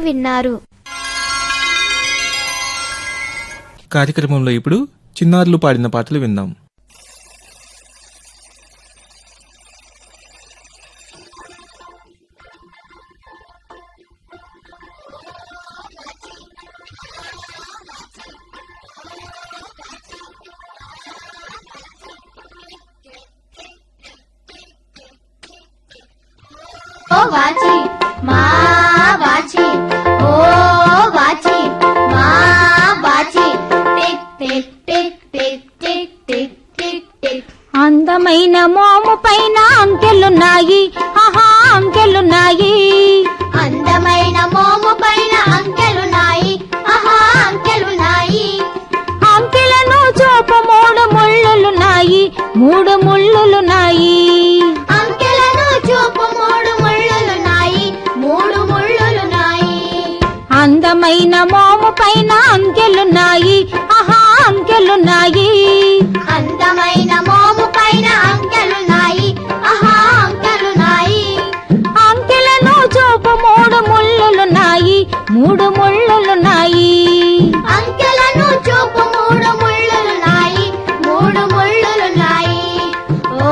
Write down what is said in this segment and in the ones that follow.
విన్నారు. కార్యక్రమంలో ఇప్పుడు చిన్నారులు పాడిన పాటలు విందాం. వాచి మా వాచి ఓ వాచి మా వాచి tick tick tick tick tick tick tick tick. అందమైన మోము పైన అంకెలున్నాయి, ఆహా అంకెలున్నాయి. అందమైన మోము పైన అంకెలున్నాయి, ఆహా అంకెలున్నాయి. అంకెలను చూపు మూడు ముళ్ళులున్నాయి, మూడు ముళ్ళులున్నాయి. అంకెలను చూపు మూడు ముళ్ళులున్నాయి, మూడు ముళ్ళులున్నాయి. అందమైన మోము పైన అంకెలున్నాయి, ఆహా అంకెలున్నాయి. అందమైన మోము పైన అంకెలున్నాయి, ఆహా అంకెలున్నాయి. అంకెలను చూపు మూడు ముళ్ళులున్నాయి, మూడు ముళ్ళులున్నాయి. అంకెలను చూపు మూడు ముళ్ళులున్నాయి, మూడు ముళ్ళులున్నాయి. ఓ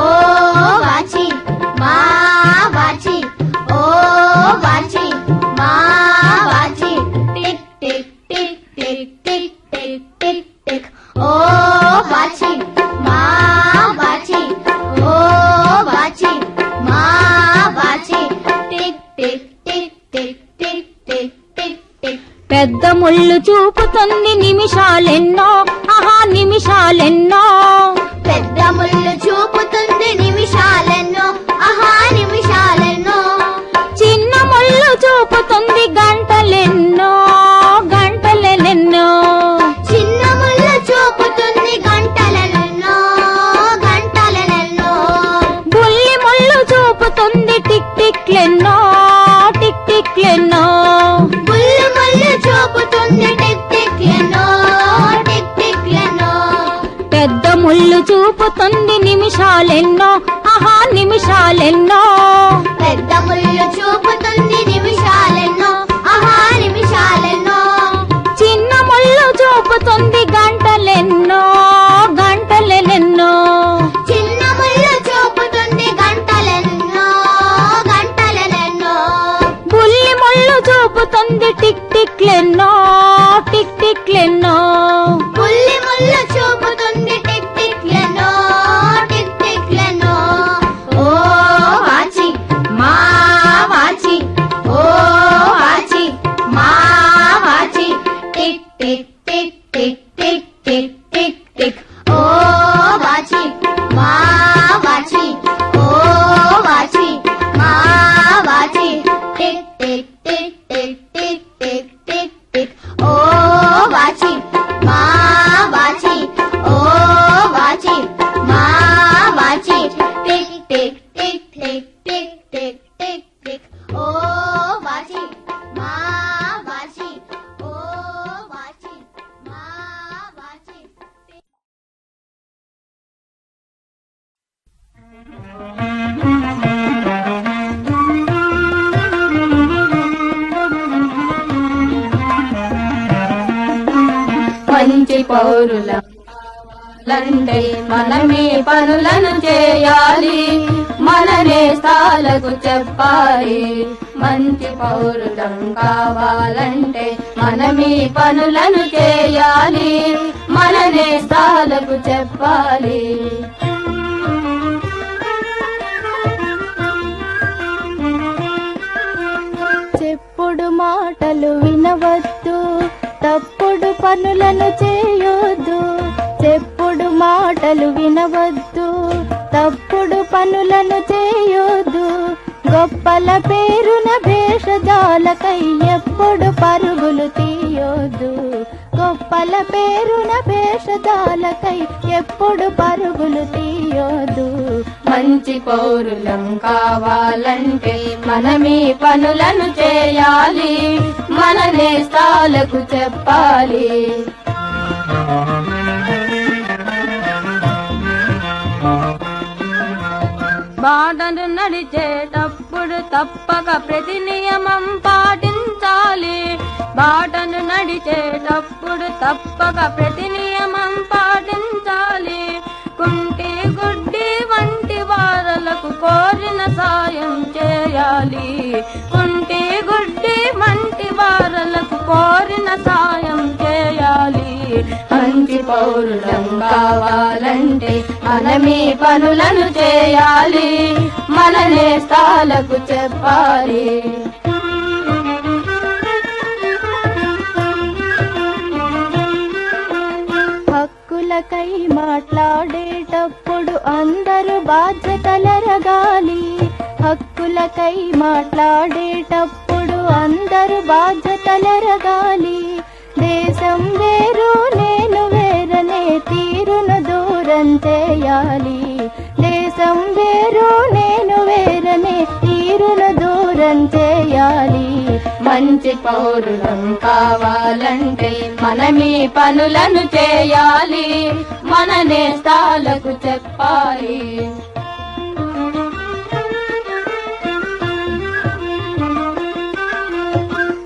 వాచి మా వాచి ఓ వాచి మా వాచి tick tick tick tick tick tick tick tick. ఓ వాచి మా వాచి ఓ వాచి మా వాచి tick tick tick tick tick tick tick tick. పెద్ద ముళ్ళు చూపుతుంది నిమిషాలెన్నో, ఆహా నిమిషాలెన్నో. పెద్ద ముళ్ళు చూపుతుంది నిమిషాలెన్నో, ఆహా నిమిషాలెన్నో. చిన్న ముళ్ళు చూపుతుంది గంటలెన్నో, గంటలెన్నెన్నో. చిన్న ముళ్ళు చూపుతుంది గంటలెన్నో, గంటలెన్నో. బుల్లి ముళ్ళు చూపుతుంది టిక్ టిక్లెన్నో, టిక్ టిక్లెన్నో. బుల్లి ముళ్ళు చూపుతుంది టిక్ టిక్లెన్నో, టిక్ టిక్లెన్నో. పెద్ద ముళ్ళు చూపుతుంది నిమిషాలెన్నో, ఆహా నిమిషాలెన్నో. పెద్ద ముళ్ళు చూపుతుంది నిమిషాలెన్నో, ఆహా నిమిషాలెన్నో. చిన్న ముళ్ళు చూపుతుంది గంటలెన్నో, గంటలెన్నెన్నో. చిన్న ముళ్ళు చూపుతుంది గంటలెన్నో, గంటలెన్నో. బుల్లి ముళ్ళు చూపుతుంది టిక్ టిక్లెన్నో, టిక్ టిక్లెన్నో. బుల్లి ముళ్ళు చూపుతుంది టిక్ టిక్లెన్నో, టిక్ టిక్లెన్నో. ఓ వాచి మా వాచి ఓ వాచి మా వాచి tick tick tick tick tick tick tick tick. ఓ వాచి మా వాచి ఓ వాచి మా వాచి tick tick tick tick tick tick tick tick. ఓ వాచి మా వాచి ఓ వాచి మా వాచి tick tick tick tick tick tick tick tick. ఓ వాచి మా వాచి ఓ వాచి మా వాచి. మంచి పౌరులంటే మనమే పనులను చేయాలి, మననే స్థాలకు చెప్పాలి. మంచి పౌరులం కావాలంటే మనమే పనులను చేయాలి, మననే స్థాలకు చెప్పాలి. చెప్పుడు మాటలు వినవద్దు, తప్పుడు పనులను చేయొద్దు. చెప్పుడు మాటలు వినవద్దు, తప్పుడు పనులను చేయొద్దు. గొప్పల పేరున భేషజాలకై ఎప్పుడు పరుగులు తీయొద్దు. గొప్పల పేరున భేషజాలకై ఎప్పుడు పరుగులు తీయొద్దు. మంచి పౌరులం కావాలంటే మనమే పనులను చేయాలి, మననే స్థాలకు చెప్పాలి. బాటను నడిచేటప్పుడు తప్పక ప్రతి నియమం పాటించాలి. బాటను నడిచేటప్పుడు తప్పక ప్రతి నియమం పాటించాలి. కుంటి గుడ్డి వంటి వారలకు కోరిన సాయం చేయాలి. కుంటి గుడ్డి వంటి వారలకు కోరిన సాయం చేయాలి. మంచి పౌరులం కావాలంటే మనమీ పనులను చేయాలి. మన నేస్తాలకు చెప్పాలి. హక్కులకై మాట్లాడేటప్పుడు అందరూ బాధ్యతలెరగాలి. హక్కులకై మాట్లాడేటప్పుడు అందరూ బాధ్యతలెరగాలి. దేశం వేరు నేను వేరనే తీరును దూరం చేయాలి. దేశం వేరు నేను వేరనే తీరును దూరం చేయాలి. మంచి పౌరులం కావాలంటే మనమీ పనులను చేయాలి. మన నేస్తాలకు చెప్పాలి.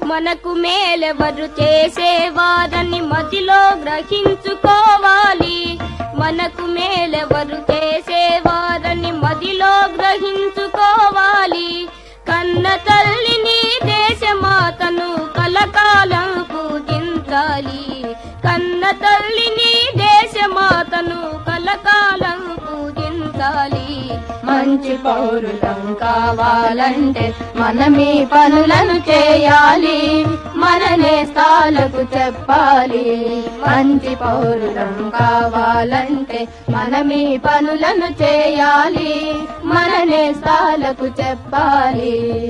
మనకు మేలెవరు చేసేవారని మదిలో గ్రహించుకోవాలి. మనకు మేలెవరు చేసేవారని మదిలో గ్రహించుకోవాలి. కన్న తల్లిని దేశమాతను కలకాలం పూజించాలి. కన్న తల్లిని దేశమాతను కలకాలం పూజించాలి. మంచి పౌరులం కావాలంటే మనమీ పనులను చేయాలి. మన నేస్తాలకు చెప్పాలి. మంచి పౌరులం కావాలంటే మనమీ పనులను చేయాలి. మన నేస్తాలకు చెప్పాలి.